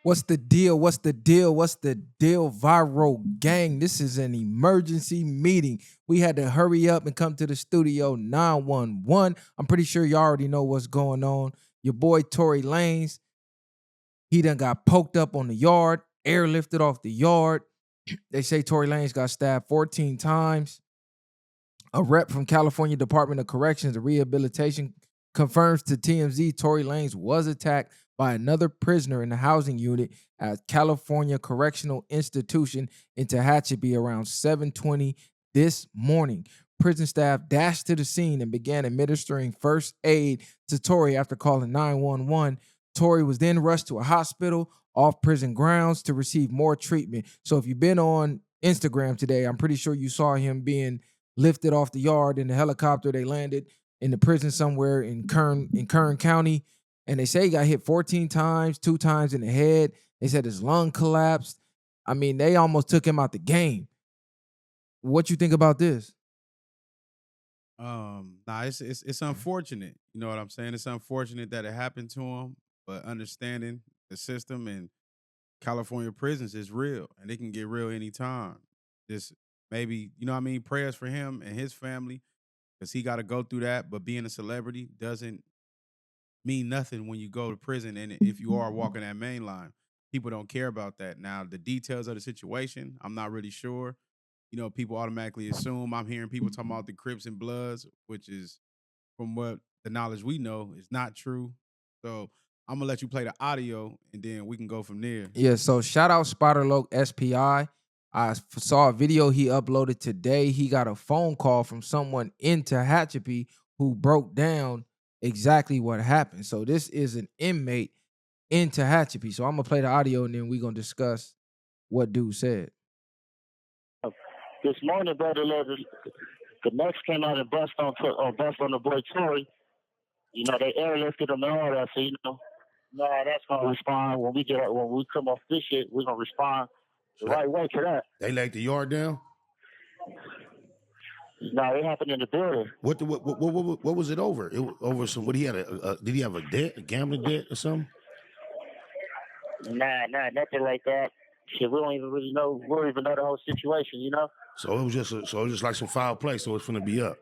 What's the deal? What's the deal? What's the deal, Viral Gang? This is an emergency meeting. We had to hurry up and come to the studio 911. I'm pretty sure you already know what's going on. Your boy Tory Lanez, he done got poked up on the yard, airlifted off the yard. They say Tory Lanez got stabbed 14 times. A rep from California Department of Corrections and Rehabilitation confirms to TMZ Tory Lanez was attacked by another prisoner in the housing unit at California Correctional Institution in Tehachapi around 7:20 this morning. Prison staff dashed to the scene and began administering first aid to Tory after calling 911. Tory was then rushed to a hospital off prison grounds to receive more treatment. So if you've been on Instagram today, I'm pretty sure you saw him being lifted off the yard in the helicopter. They landed in the prison somewhere in Kern County. And they say he got hit 14 times, 2 times in the head. They said his lung collapsed. I mean, they almost took him out the game. What you think about this? It's unfortunate. You know what I'm saying? It's unfortunate that it happened to him, but understanding the system and California prisons is real, and it can get real anytime. Just maybe, you know what I mean, prayers for him and his family, because he got to go through that. But being a celebrity doesn't mean nothing when you go to prison, and if you are walking that main line, people don't care about that. Now, the details of the situation, I'm not really sure. You know, people automatically assume. I'm hearing people talking about the Crips and Bloods, which is, from what the knowledge we know, is not true. So I'm gonna let you play the audio, and then we can go from there. Yeah, so shout out Spider Loc SPI. I saw a video he uploaded today. He got a phone call from someone in Tehachapi who broke down exactly what happened. So this is an inmate in Tehachapi. So I'm gonna play the audio and then we're gonna discuss what dude said. This morning, brother, the Mex came out and bust on the boy Tory. You know, they airlifted him and all that. So that's gonna respond when we come off this shit. We're gonna respond the right way to that. They laid the yard down. No, it happened in the building. What was it over? It was over some. What he had did he have a debt, a gambling debt or something? Nah, nothing like that. Shit, we don't even really know. We don't even know the whole situation, you know. So it was just like some foul play. So it's gonna be up.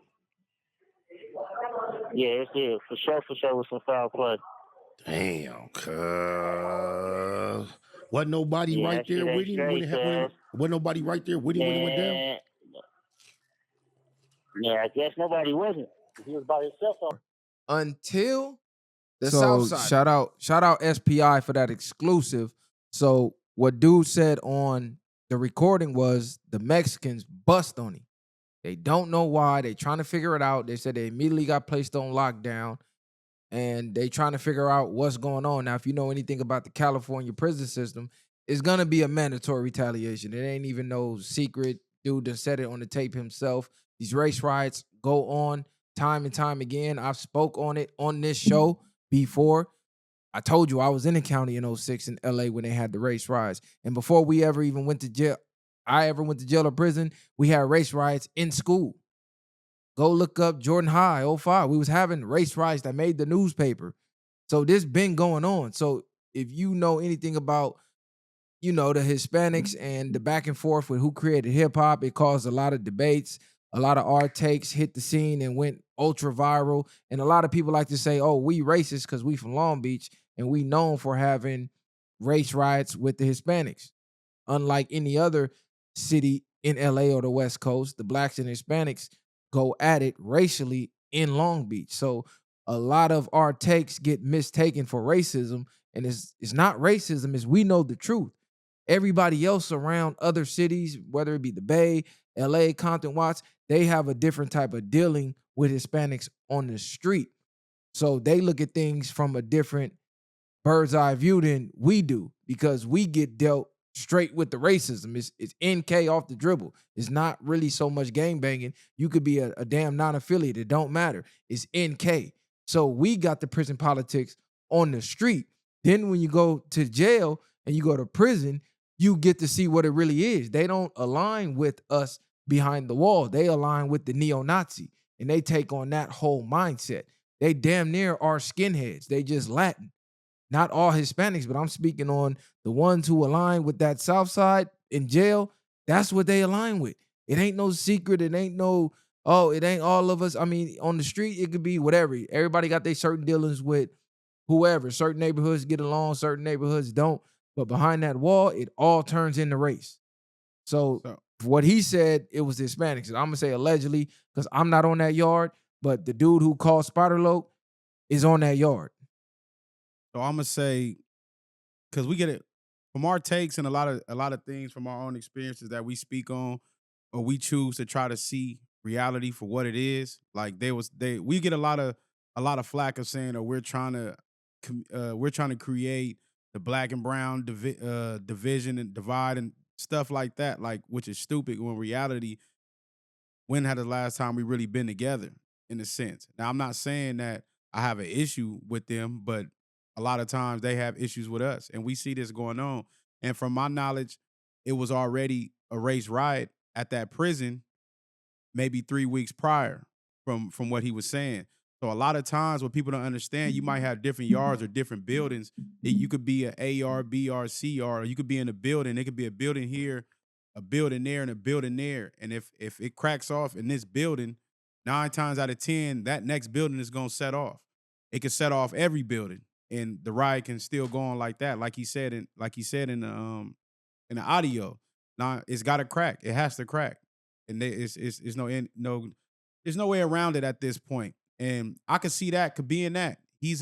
Yeah, it's for sure with some foul play. Damn, cuz. Wasn't nobody right there with him when it happened? Wasn't nobody right there with him when it went down? Yeah, I guess nobody wasn't. He was by himself. Until the South Side. Shout out SPI for that exclusive. So what dude said on the recording was the Mexicans bust on him. They don't know why. They trying to figure it out. They said they immediately got placed on lockdown and they trying to figure out what's going on. Now, if you know anything about the California prison system, it's going to be a mandatory retaliation. It ain't even no secret. Dude done said it on the tape himself. These race riots go on time and time again. I've spoke on it on this show before. I told you I was in the county in 2006 in LA when they had the race riots. And before we ever even went to jail, I ever went to jail or prison, we had race riots in school. Go look up Jordan High, 2005. We was having race riots that made the newspaper. So this been going on. So if you know anything about, you know, the Hispanics and the back and forth with who created hip hop, it caused a lot of debates. A lot of our takes hit the scene and went ultra viral. And a lot of people like to say, oh, we racist because we from Long Beach and we known for having race riots with the Hispanics. Unlike any other city in LA or the West Coast, the blacks and Hispanics go at it racially in Long Beach. So a lot of our takes get mistaken for racism. And it's not racism, it's we know the truth. Everybody else around other cities, whether it be the Bay, LA, Compton, Watts, they have a different type of dealing with Hispanics on the street. So they look at things from a different bird's eye view than we do because we get dealt straight with the racism. It's NK off the dribble. It's not really so much gang banging. You could be a damn non-affiliate. It don't matter. It's NK. So we got the prison politics on the street. Then when you go to jail and you go to prison, you get to see what it really is. They don't align with us behind the wall. They align with the neo-Nazi, and they take on that whole mindset. They damn near are skinheads. They just Latin. not all Hispanics, but I'm speaking on the ones who align with that South Side in jail. That's what they align with. It ain't no secret. It ain't no, oh, it ain't all of us. I mean, on the street, it could be whatever. Everybody got their certain dealings with whoever. Certain neighborhoods get along, certain neighborhoods don't. But behind that wall, it all turns into race. So what he said, it was Hispanics. I'm going to say allegedly because I'm not on that yard, but the dude who called Spider Loc is on that yard. So I'm going to say, because we get it from our takes and a lot of things from our own experiences that we speak on, or we choose to try to see reality for what it is. Like we get a lot of flack of saying, we're trying to create the black and brown division and divide and stuff like that, like, which is stupid. When reality, when had the last time we really been together, in a sense? Now, I'm not saying that I have an issue with them, but a lot of times they have issues with us, and we see this going on. And from my knowledge, it was already a race riot at that prison maybe 3 weeks prior from what he was saying. So a lot of times what people don't understand, you might have different yards or different buildings. You could be an AR, BR, CR, or you could be in a building. It could be a building here, a building there, and a building there. And if it cracks off in this building, 9 times out of 10, that next building is going to set off. It can set off every building, and the riot can still go on like that. Like he said in the audio. Now it's got to crack. It has to crack, and there's no way around it at this point. And I could see that could be in that. He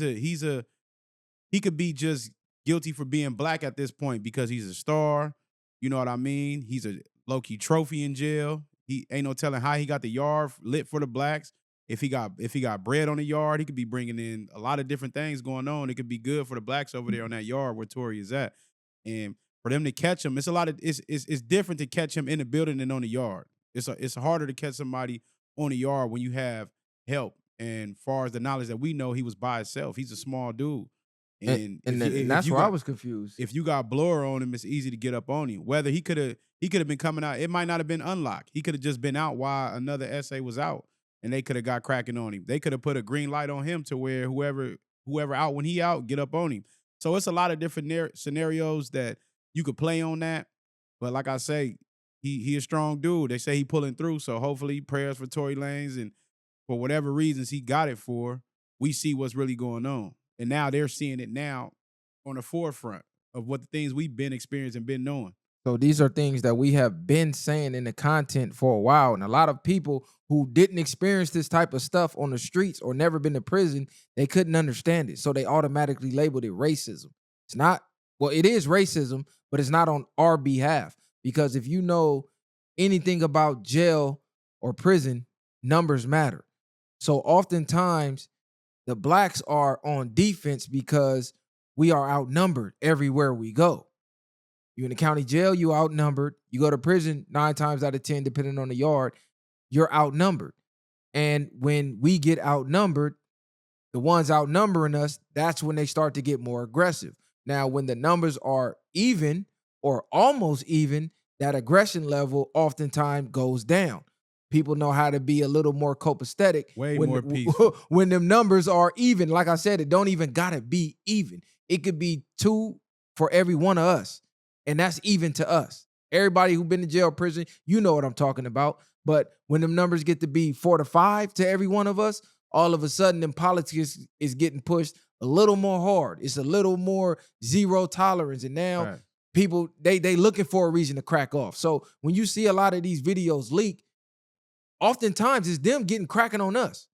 could be just guilty for being black at this point because he's a star. You know what I mean? He's a low-key trophy in jail. He ain't no telling how he got the yard lit for the blacks. If he got bread on the yard, he could be bringing in a lot of different things going on. It could be good for the blacks over there on that yard where Tory is at. And for them to catch him, it's different to catch him in the building than on the yard. It's harder to catch somebody on the yard when you have help. And far as the knowledge that we know, he was by himself. He's a small dude. And that's where I was confused. If you got blower on him, it's easy to get up on him. Whether he could have been coming out, it might not have been unlocked. He could have just been out while another SA was out, and they could have got cracking on him. They could have put a green light on him to where whoever out when he out, get up on him. So it's a lot of different scenarios that you could play on that. But like I say, he a strong dude. They say he pulling through. So hopefully prayers for Tory Lanez, and for whatever reasons he got it for, we see what's really going on. And now they're seeing it now on the forefront of what the things we've been experiencing, been knowing. So these are things that we have been saying in the content for a while. And a lot of people who didn't experience this type of stuff on the streets or never been to prison, they couldn't understand it. So they automatically labeled it racism. It's not, well, it is racism, but it's not on our behalf. Because if you know anything about jail or prison, numbers matter. So oftentimes the blacks are on defense because we are outnumbered everywhere we go. You in the county jail, you outnumbered. You go to prison 9 times out of 10, depending on the yard, you're outnumbered. And when we get outnumbered, the ones outnumbering us, that's when they start to get more aggressive. Now, when the numbers are even or almost even, that aggression level oftentimes goes down. People know how to be a little more copacetic. More peaceful. When them numbers are even. Like I said, it don't even gotta be even. It could be 2 for every one of us. And that's even to us. Everybody who been to jail, prison, you know what I'm talking about. But when them numbers get to be 4 to 5 to every one of us, all of a sudden, them politics is getting pushed a little more hard. It's a little more zero tolerance. And now people, they looking for a reason to crack off. So when you see a lot of these videos leak, oftentimes it's them getting cracking on us.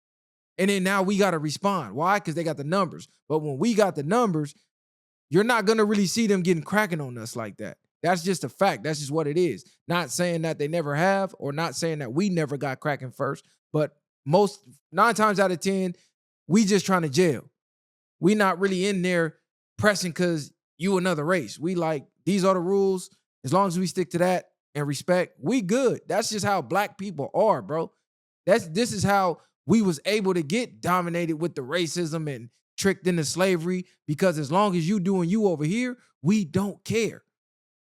And then now we got to respond. Why? Because they got the numbers. But when we got the numbers, you're not going to really see them getting cracking on us like that. That's just a fact. That's just what it is. Not saying that they never have, or not saying that we never got cracking first, but 9 times out of 10, we just trying to jail. We not really in there pressing because you another race. We like, these are the rules. As long as we stick to that and respect, we good. That's just how black people are, bro. This is how we was able to get dominated with the racism and tricked into slavery, because as long as you doing you over here, we don't care.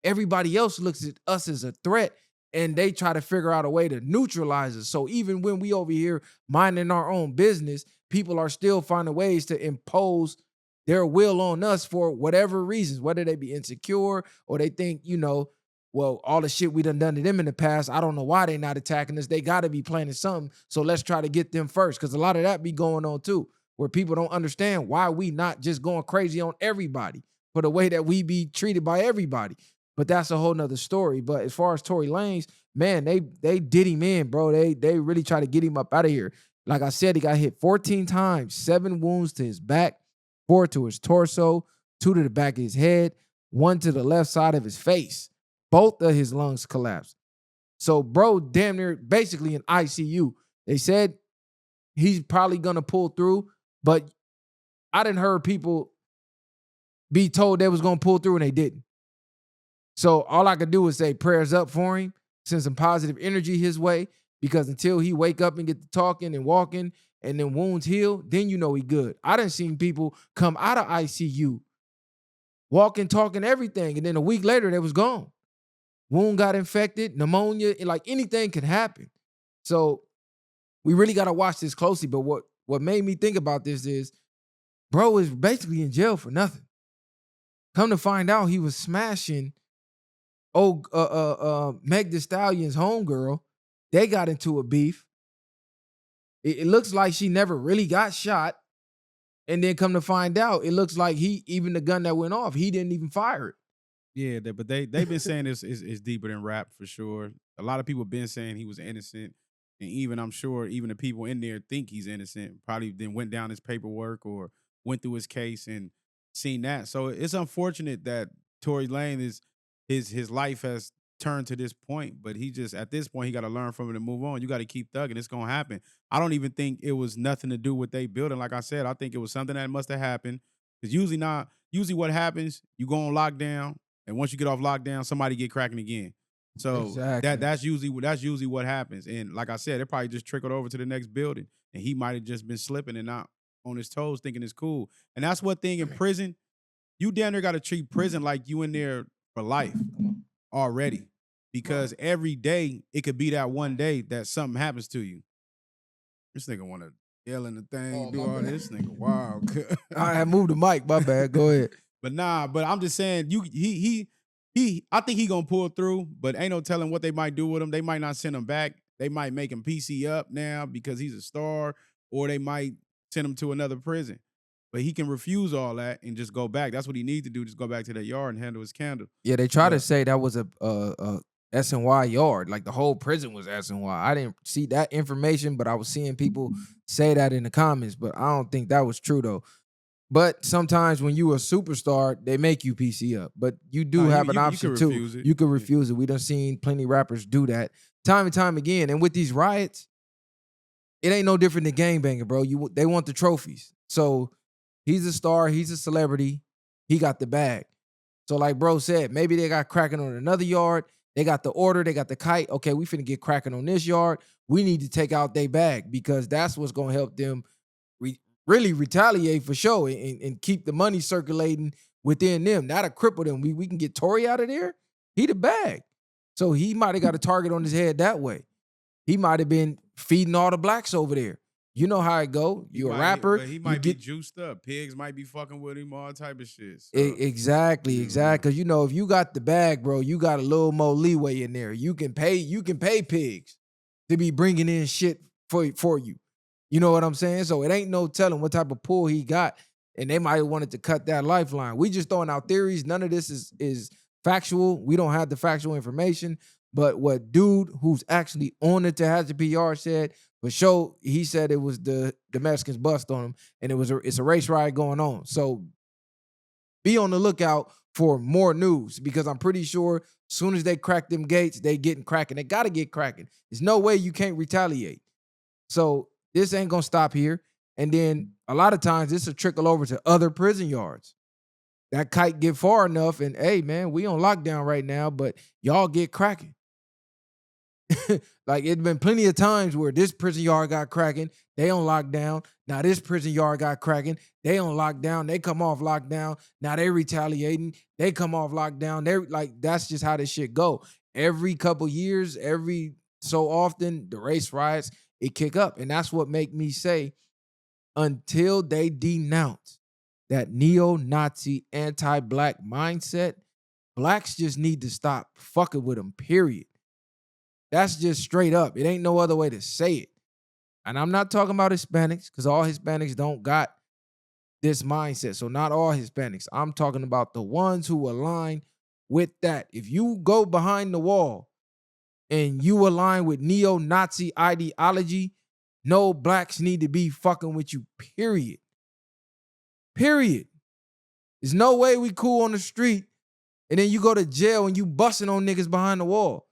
Everybody else looks at us as a threat, and they try to figure out a way to neutralize us. So even when we over here minding our own business, people are still finding ways to impose their will on us for whatever reasons, whether they be insecure or they think, well, all the shit we done to them in the past, I don't know why they not attacking us. They got to be planning something. So let's try to get them first, because a lot of that be going on too, where people don't understand why we not just going crazy on everybody for the way that we be treated by everybody. But that's a whole nother story. But as far as Tory Lanez, man, they did him in, bro. They really try to get him up out of here. Like I said, he got hit 14 times, 7 wounds to his back, 4 to his torso, 2 to the back of his head, 1 to the left side of his face. Both of his lungs collapsed. So, bro, damn near basically in ICU. They said he's probably going to pull through, but I didn't heard people be told they was going to pull through and they didn't. So all I could do is say prayers up for him, send some positive energy his way, because until he wake up and get to talking and walking and then wounds heal, then you know he good. I done seen people come out of ICU, walking, talking, everything, and then a week later they was gone. Wound got infected, pneumonia, like anything could happen. So we really got to watch this closely. But what made me think about this is, bro is basically in jail for nothing. Come to find out, he was smashing Meg Thee Stallion's homegirl. They got into a beef. It looks like she never really got shot. And then come to find out, it looks like even the gun that went off, he didn't even fire it. Yeah, but they've been saying it's deeper than rap for sure. A lot of people been saying he was innocent. And even, I'm sure, even the people in there think he's innocent. Probably then went down his paperwork or went through his case and seen that. So it's unfortunate that Tory Lanez, his life has turned to this point, but he just, at this point, he got to learn from it and move on. You got to keep thugging. It's going to happen. I don't even think it was nothing to do with they building. Like I said, I think it was something that must have happened. Because usually what happens, you go on lockdown, and once you get off lockdown, somebody get cracking again. So exactly. that's usually what happens. And like I said, it probably just trickled over to the next building, and he might have just been slipping and not on his toes, thinking it's cool. And that's one thing in prison, you damn near got to treat prison like you in there for life already, because every day it could be that one day that something happens to you. This nigga want to yell in the thing, do all this. Nigga, wow. I moved the mic. My bad. Go ahead. But I'm just saying, I think he gonna pull through, but ain't no telling what they might do with him. They might not send him back. They might make him PC up now because he's a star, or they might send him to another prison. But he can refuse all that and just go back. That's what he needs to do, just go back to that yard and handle his candle. Yeah, they try to say that was a SNY yard, like the whole prison was SNY. I didn't see that information, but I was seeing people say that in the comments, but I don't think that was true though. But sometimes when you a superstar, they make you PC up. But you do have an option too. You can refuse it. We done seen plenty of rappers do that time and time again. And with these riots, it ain't no different than gangbanging, bro. They want the trophies. So he's a star. He's a celebrity. He got the bag. So like bro said, maybe they got cracking on another yard. They got the order. They got the kite. Okay, we finna get cracking on this yard. We need to take out their bag, because that's what's going to help them really retaliate for sure and keep the money circulating within them. That'll cripple them. We can get Tory out of there. He the bag. So he might have got a target on his head that way. He might have been feeding all the blacks over there. You know how it go. You a rapper. But he might be juiced up. Pigs might be fucking with him, all type of shit. So. Exactly. Because if you got the bag, bro, you got a little more leeway in there. You can pay pigs to be bringing in shit for you. You know what I'm saying? So it ain't no telling what type of pull he got, and they might have wanted to cut that lifeline. We just throwing out theories. None of this is factual. We don't have the factual information. But what dude who's actually on the Tallahassee PR said, for sure, he said it was the Mexicans bust on him, and it's a race riot going on. So be on the lookout for more news, because I'm pretty sure as soon as they crack them gates, they getting cracking. They got to get cracking. There's no way you can't retaliate. So this ain't gonna stop here. And then a lot of times this will trickle over to other prison yards. That kite get far enough, and hey, man, we on lockdown right now, but y'all get cracking. Like, it's been plenty of times where this prison yard got cracking, they on lockdown. Now this prison yard got cracking, they on lockdown. They come off lockdown, now they retaliating. They come off lockdown. They're like, that's just how this shit go. Every couple years, every so often, the race riots, it kick up. And that's what make me say, until they denounce that neo-Nazi, anti-black mindset, blacks just need to stop fucking with them, period. That's just straight up. It ain't no other way to say it. And I'm not talking about Hispanics, because all Hispanics don't got this mindset. So not all Hispanics. I'm talking about the ones who align with that. If you go behind the wall and you align with neo-Nazi ideology, no blacks need to be fucking with you, period. Period. There's no way we cool on the street and then you go to jail and you busting on niggas behind the wall.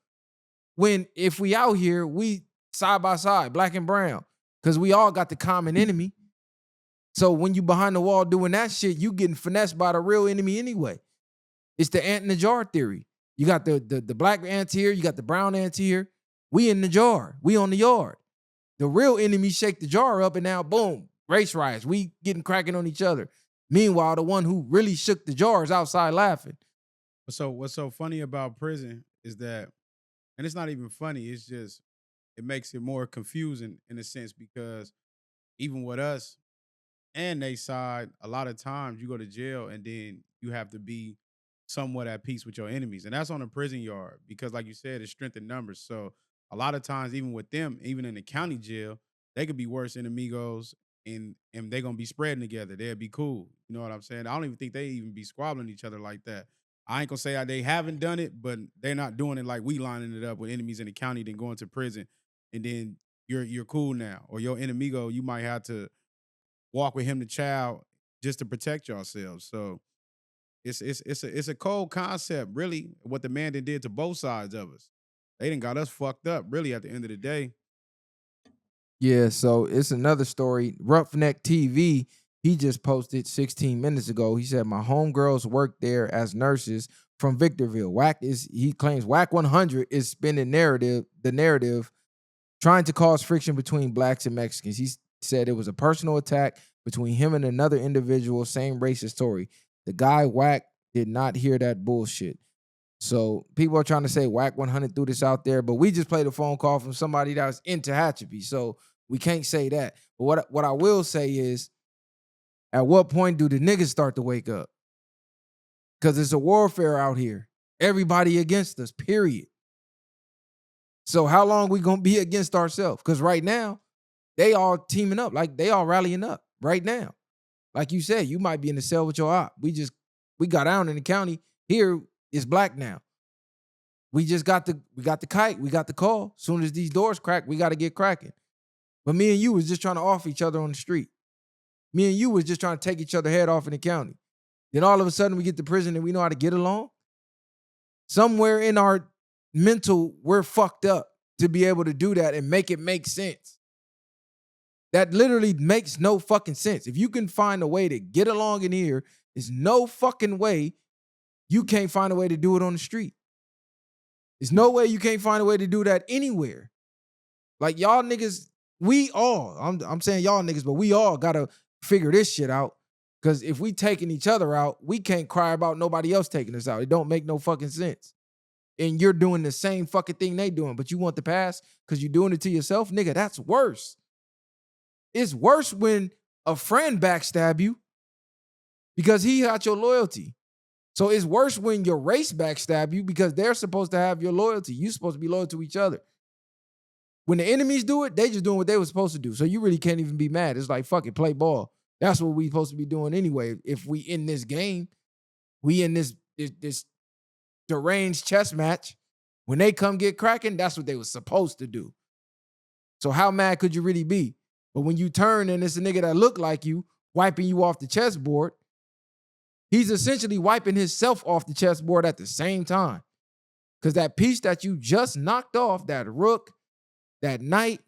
When if we out here, we side by side, black and brown, because we all got the common enemy. So when you behind the wall doing that shit, you getting finessed by the real enemy anyway. It's the ant in the jar theory. You got the black ants here, you got the brown ants here. We in the jar. We on the yard. The real enemy shake the jar up and now boom, race riots. We getting cracking on each other. Meanwhile, the one who really shook the jar is outside laughing. So what's so funny about prison is that, and it's not even funny, it's just, it makes it more confusing in a sense, because even with us and they side, a lot of times you go to jail and then you have to be somewhat at peace with your enemies. And that's on a prison yard because, like you said, it's strength in numbers. So a lot of times, even with them, even in the county jail, they could be worse enemigos and they're going to be spreading together. They'll be cool. You know what I'm saying? I don't even think they even be squabbling each other like that. I ain't going to say they haven't done it, but they're not doing it like we lining it up with enemies in the county, then going to prison. And then you're cool now. Or your enemigo, you might have to walk with him to child just to protect yourselves. So it's a cold concept, really, what the man did to both sides of us. They done got us fucked up, really, at the end of the day. Yeah, so it's another story. Roughneck TV, he just posted 16 minutes ago. He said, my homegirls work there as nurses from Victorville. He claims WAC 100 is spinning the narrative, trying to cause friction between blacks and Mexicans. He said it was a personal attack between him and another individual, same race as Tory. The guy WAC did not hear that bullshit. So people are trying to say WAC 100 threw this out there, but we just played a phone call from somebody that was into Tehachapi, so we can't say that. But what I will say is, at what point do the niggas start to wake up? Because it's a warfare out here. Everybody against us, period. So how long we gonna be against ourselves? Because right now, they all teaming up, like they all rallying up right now. Like you said, you might be in the cell with your op. We got down in the county. Here it's black now. We got the kite, we got the call. As soon as these doors crack, we got to get cracking. But me and you was just trying to off each other on the street. Me and you was just trying to take each other head off in the county. Then all of a sudden we get to prison and we know how to get along. Somewhere in our mental, we're fucked up to be able to do that and make it make sense. That literally makes no fucking sense. If you can find a way to get along in here, there's no fucking way you can't find a way to do it on the street. There's no way you can't find a way to do that anywhere. Like y'all niggas, I'm saying y'all niggas, but we all gotta figure this shit out. Because if we taking each other out, we can't cry about nobody else taking us out. It don't make no fucking sense. And you're doing the same fucking thing they doing, but you want the pass because you're doing it to yourself? Nigga, that's worse. It's worse when a friend backstab you because he got your loyalty. So it's worse when your race backstab you because they're supposed to have your loyalty. You're supposed to be loyal to each other. When the enemies do it, they just doing what they were supposed to do. So you really can't even be mad. It's like, fuck it, play ball. That's what we supposed to be doing anyway. If we in this game, we in this deranged chess match. When they come get cracking, that's what they was supposed to do. So how mad could you really be? But when you turn and it's a nigga that look like you, wiping you off the chessboard, he's essentially wiping himself off the chessboard at the same time. Because that piece that you just knocked off, that rook, that knight,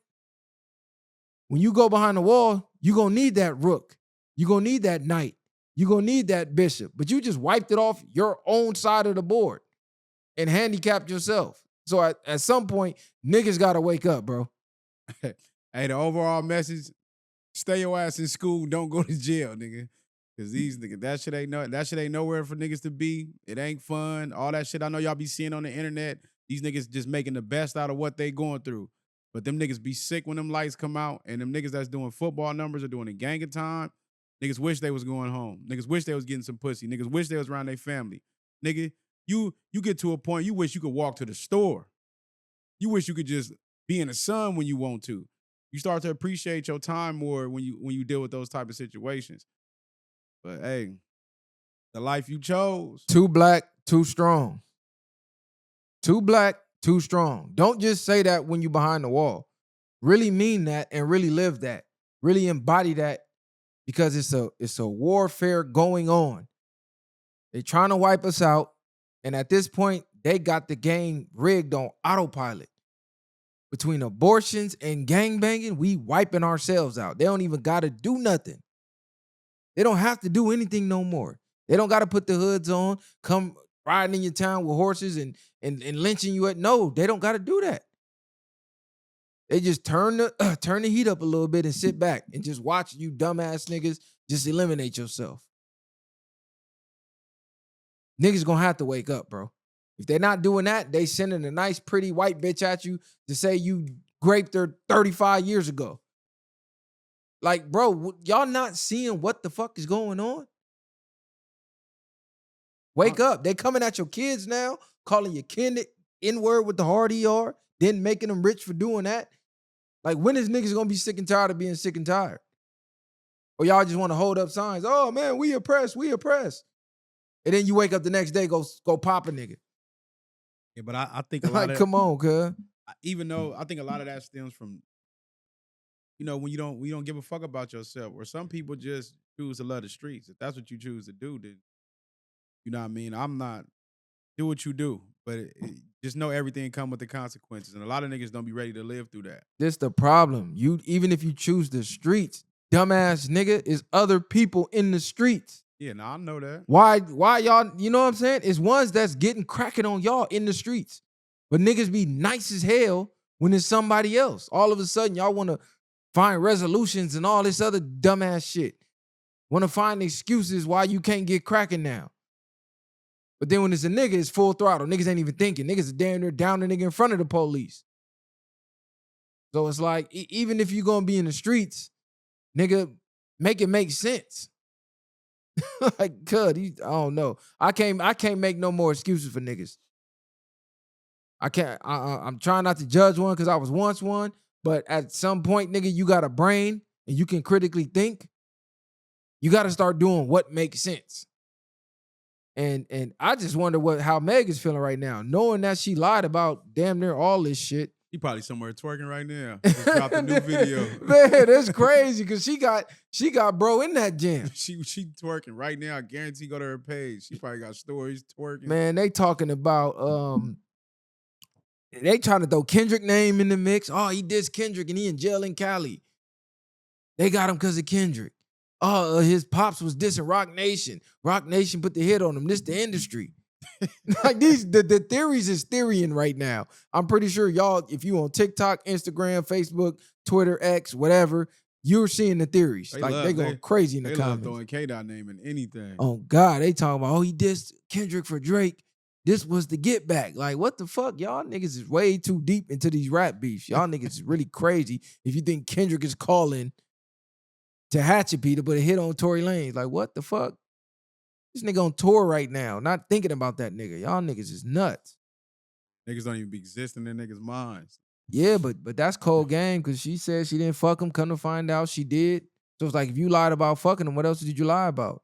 when you go behind the wall, you're going to need that rook. You're going to need that knight. You're going to need that bishop. But you just wiped it off your own side of the board and handicapped yourself. So at some point, niggas got to wake up, bro. Hey, the overall message, stay your ass in school. Don't go to jail, nigga. Because these niggas, that shit ain't nowhere for niggas to be. It ain't fun. All that shit I know y'all be seeing on the internet. These niggas just making the best out of what they going through. But them niggas be sick when them lights come out. And them niggas that's doing football numbers are doing a gang of time. Niggas wish they was going home. Niggas wish they was getting some pussy. Niggas wish they was around their family. Nigga, you get to a point you wish you could walk to the store. You wish you could just be in the sun when you want to. You start to appreciate your time more when you deal with those type of situations. But hey, the life you chose. Too black, too strong. Too black, too strong. Don't just say that when you behind the wall. Really mean that and really live that. Really embody that, because it's a warfare going on. They're trying to wipe us out. And at this point, they got the game rigged on autopilot. Between abortions and gangbanging, we wiping ourselves out. They don't even got to do nothing. They don't have to do anything no more. They don't got to put the hoods on, come riding in your town with horses and lynching you. No, they don't got to do that. They just turn the heat up a little bit and sit back and just watch you dumbass niggas just eliminate yourself. Niggas gonna have to wake up, bro. If they're not doing that, they sending a nice, pretty white bitch at you to say you raped her 35 years ago. Like, bro, y'all not seeing what the fuck is going on? Wake up. They coming at your kids now, calling your kid N-word with the hard ER, then making them rich for doing that. Like, when is niggas gonna be sick and tired of being sick and tired? Or y'all just want to hold up signs? Oh, man, we oppressed. And then you wake up the next day, go pop a nigga. Yeah, but I think a lot of, come on, cuz. Even though I think a lot of that stems from, when you don't give a fuck about yourself, or some people just choose to love the streets. If that's what you choose to do, then you know what I mean. I'm not. Do what you do, but just know everything come with the consequences, and a lot of niggas don't be ready to live through that. This the problem. Even if you choose the streets, dumbass nigga, is other people in the streets. Yeah, I know that. Why y'all, you know what I'm saying? It's ones that's getting cracking on y'all in the streets. But niggas be nice as hell when it's somebody else. All of a sudden, y'all want to find resolutions and all this other dumbass shit. Want to find excuses why you can't get cracking now. But then when it's a nigga, it's full throttle. Niggas ain't even thinking. Niggas are damn near down the nigga in front of the police. So it's like, even if you gonna be in the streets, nigga, make it make sense. Like, cuz, I don't know. I can't make no more excuses for niggas. I can't. I'm trying not to judge one because I was once one. But at some point, nigga, you got a brain and you can critically think. You got to start doing what makes sense. And I just wonder how Meg is feeling right now, knowing that she lied about damn near all this shit. He probably somewhere twerking right now. Just dropped a new video. Man, that's crazy because she got bro in that jam. She twerking right now. I guarantee go to her page. She probably got stories twerking. Man, they talking about they trying to throw Kendrick name in the mix. Oh, he dissed Kendrick and he in jail in Cali. They got him because of Kendrick. Oh, his pops was dissing Rock Nation. Rock Nation put the hit on him. This the industry. Like the theories is theorying right now. I'm pretty sure y'all, if you on TikTok, Instagram, Facebook, Twitter, X, whatever, you're seeing the theories. They going crazy in the comments. They love throwing K-Dot name in anything. Oh God, they talking about, he dissed Kendrick for Drake. This was the get back. Like, what the fuck? Y'all niggas is way too deep into these rap beefs. Y'all niggas is really crazy if you think Kendrick is calling to Hatchet to put a hit on Tory Lanez. Like, what the fuck? This nigga on tour right now, not thinking about that nigga. Y'all niggas is nuts. Niggas don't even be existing in niggas' minds. Yeah, but that's cold game because she said she didn't fuck him. Come to find out she did. So it's like, if you lied about fucking him, what else did you lie about?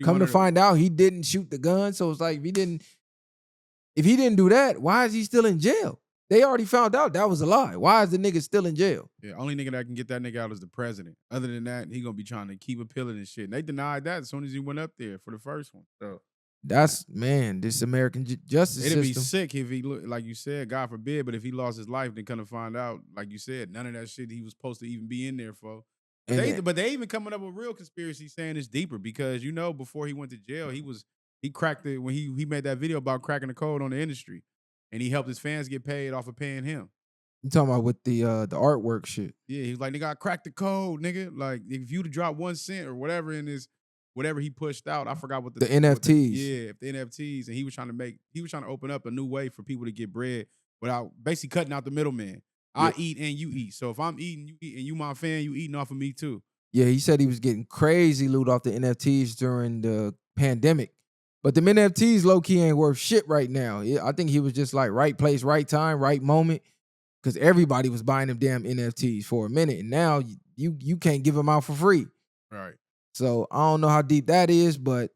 Come to find out he didn't shoot the gun. So it's like, if he didn't do that, why is he still in jail? They already found out that was a lie. Why is the nigga still in jail? Yeah, only nigga that can get that nigga out is the president. Other than that, he gonna be trying to keep appealing and shit. And they denied that as soon as he went up there for the first one. So that's, man, this American justice system. It'd be sick if he looked, like you said, God forbid, but if he lost his life, then come to find out, like you said, none of that shit he was supposed to even be in there for. But they even coming up with real conspiracy saying it's deeper because, before he went to jail, he cracked it when he made that video about cracking the code on the industry. And he helped his fans get paid off of paying him. You talking about with the artwork shit? Yeah, he was like, nigga, I cracked the code, nigga. Like, if you'd have dropped 1 cent or whatever in his, whatever he pushed out, I forgot what the NFTs. The NFTs, and he was trying to open up a new way for people to get bread without basically cutting out the middleman. I eat and you eat. So if I'm eating, you eat, and you my fan, you eating off of me too. Yeah, he said he was getting crazy loot off the NFTs during the pandemic. But the NFTs low-key ain't worth shit right now. I think he was just like right place, right time, right moment. Because everybody was buying them damn NFTs for a minute. And now you can't give them out for free. Right. So I don't know how deep that is, but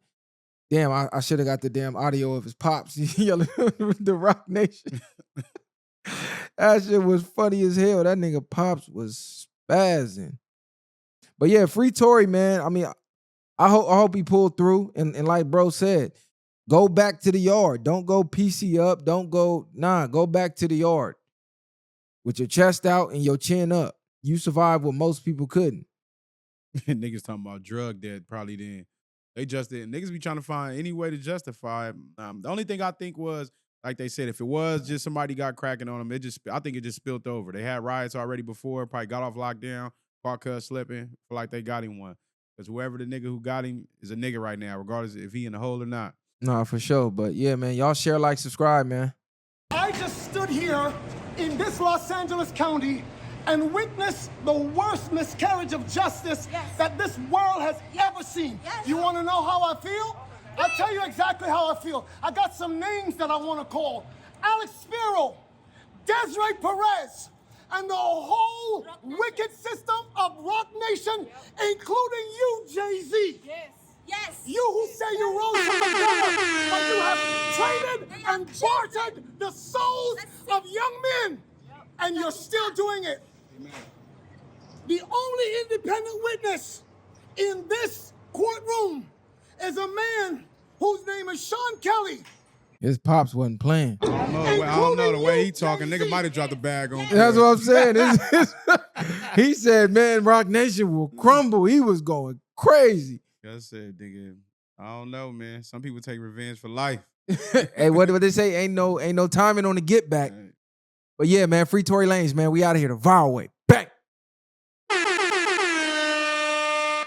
damn, I should have got the damn audio of his pops yelling the Rock Nation. That shit was funny as hell. That nigga Pops was spazzing. But yeah, free Tory, man. I mean, I hope he pulled through. And like bro said, go back to the yard. Don't go PC up. Don't go, go back to the yard. With your chest out and your chin up. You survived what most people couldn't. Niggas talking about drug debt probably didn't. They just did. Niggas be trying to find any way to justify it. The only thing I think was, like they said, if it was just somebody got cracking on them, I think it just spilled over. They had riots already before, probably got off lockdown, caught cuz slipping, feel like they got him one. Because whoever the nigga who got him is a nigga right now, regardless if he in the hole or not. Nah, for sure. But yeah, man, y'all share, like, subscribe, man. I just stood here in this Los Angeles County and witnessed the worst miscarriage of justice that this world has ever seen. You want to know how I feel? I'll tell you exactly how I feel. I got some names that I want to call. Alex Spiro, Desiree Perez, and the whole wicked system of Rock Nation, including you, Jay-Z. Yes. You who say you rose from the gutter, but you have traded and bartered the souls of young men, and you're still doing it. The only independent witness in this courtroom is a man whose name is Sean Kelly. His pops wasn't playing. I don't know the way he talking. Nigga might have dropped the bag on. That's what I'm saying. He said, man, Rock Nation will crumble. He was going crazy. I said, nigga, I don't know, man. Some people take revenge for life. Hey, what they say? Ain't no timing on the get back. But yeah, man, free Tory Lanez, man. We out of here the VwP.